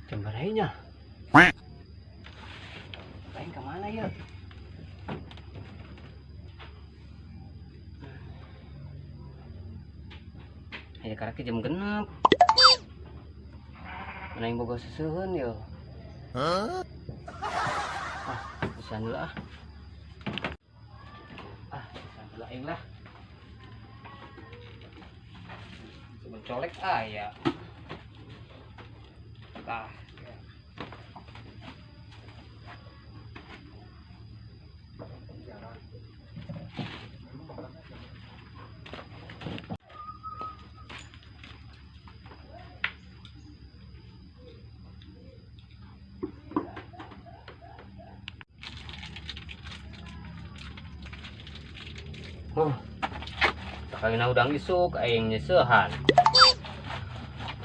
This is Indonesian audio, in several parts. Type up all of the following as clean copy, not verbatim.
Jembarainya. Main kemana ya? Ayo karena jam genep. Mana yang boga susuhun yo? Ah, bisa dulu ah. Bisa dulu aing lah. Coba colek ya. Tah. Sekali udang isuk aing nyesehan.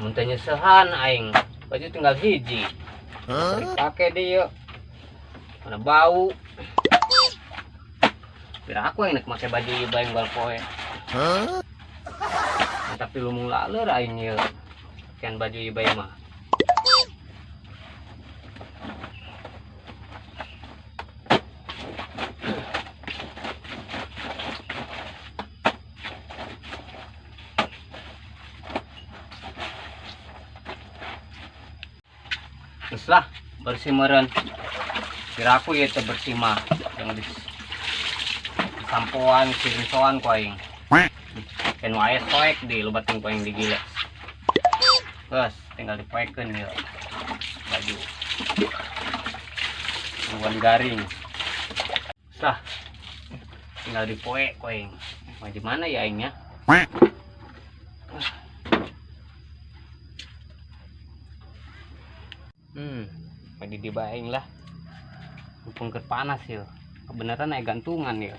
Muntah nyesehan aing baju tinggal hiji. Sering pakai dia. Mana bau. Biar aku enak pakai baju ieu bae unggal poe. Tapi lumung laleur aing ieu. Kan baju ieu bae mah. Terus lah bersih meren. Kira aku ya bersih mah yang di sampoan sirinsoan ku aing. Kan wae soek di lubating ku aing digiles. Terus tinggal dipoekeun ya baju. Buan garing. Sah. Tinggal dipoek ku aing. Mau di mana ya aing ya? Pagi dibaing lah. Mumpung keur panas ya. Kebenaran aya gantungan ya.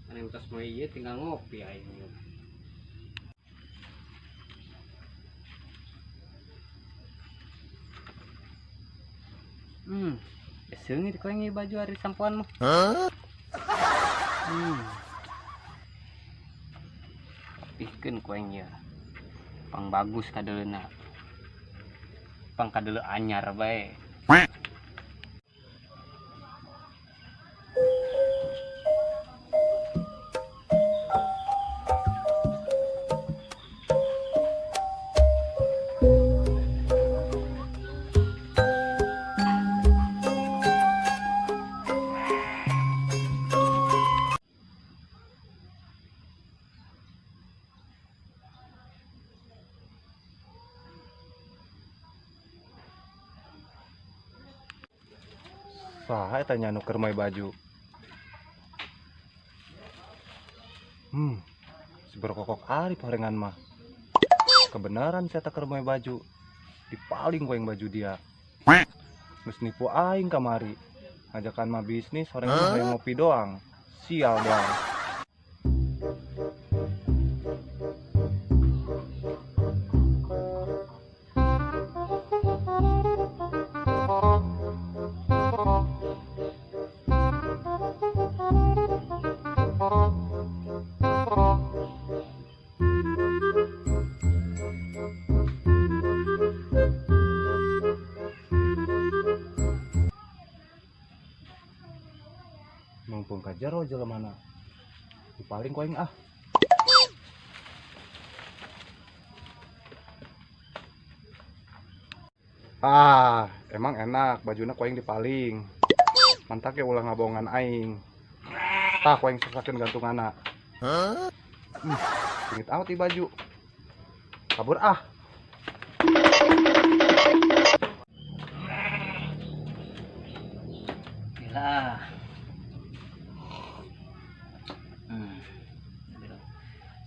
Ane utas mah ieu tinggal ngopi aing. Seungit ko yang baju hari sampuan mah. Bikin kuenya pang bagus kadelena pang kadele anyar bae. Saha eta nya nu keur moe baju. Si berkokok ari parengan mah. Kebenaran si eta keur moe baju. Dipaling ku yang baju dia. Geus nipu aing kamari. Ngajakan mah bisnis, orang mah yang ngopi doang. Sial doang. Mumpung kajero jelemana. Dipaling ku aing ah. Emang enak bajuna ku aing dipaling. Mantak ya ulah ngabongan aing. Tah ku aing sesakeun gantunganna. Singit amat di baju. Kabur ah. Gila.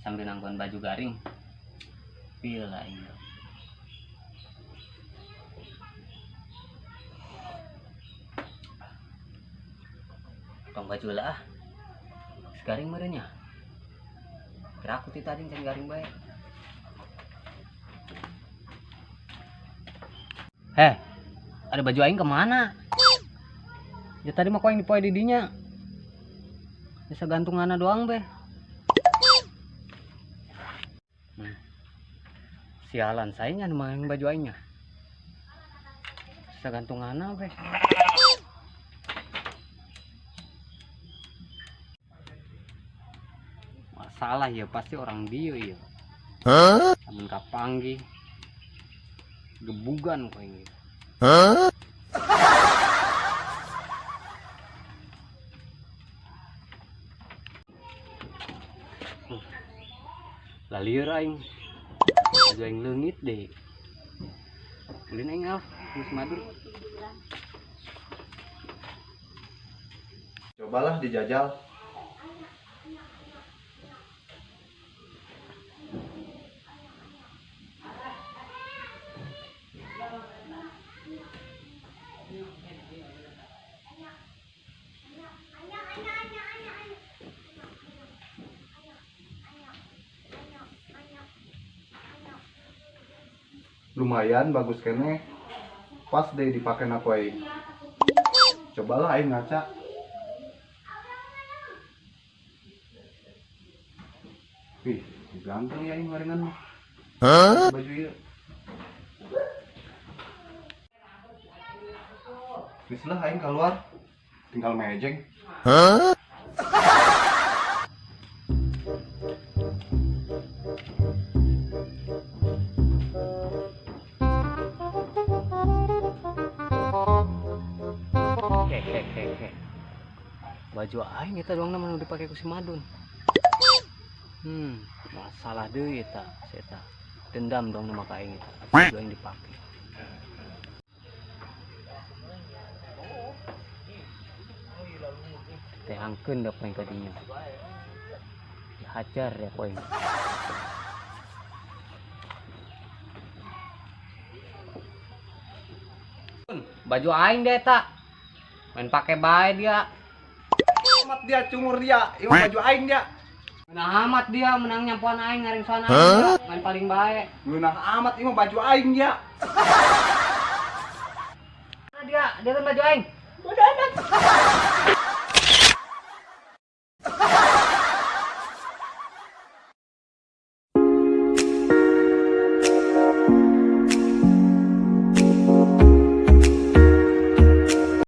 Sambil nangguan baju garing. Gila ini. Tong baju lah. Segaring merenya. Kira aku tadi can garing bae. Ada baju aing kemana? Ya tadi mah kau yang dipoe didinya. Bisa gantunganna doang be. Sialan saya nya main baju aingnya. Bisa gantunganna be. Masalah ya pasti orang dia ya. Namun kapanggih gebugan kau ini. Lalieur aing. Baju aing leungit deh. Ulin aing auf, geus madur. Cobalah dijajal. Lumayan bagus kene, pas deh dipakai aku aing. Cobalah aing ngaca. Wih, ganteng ya aing barengan mah. Baju ieu. Geus lah aing keluar, tinggal mejeng. Hehehe. Baju aing eta doang namanya dipakai ku si Madun. Masalah deui eta, eta. Dendam dong nama ka aing eta. Baju aing dipake. Teh angkeun da poe kadinya. Dihajar ya poe. Baju aing deh eta. Main pakai bae dia. Amat dia cumur dia, ieu baju aing dia. Nah amat dia menang nyampuan aing ngaring soan aing dia. Main paling bae. Ngeunah amat ieu baju aing dia. Dia kan baju aing. Udah anak.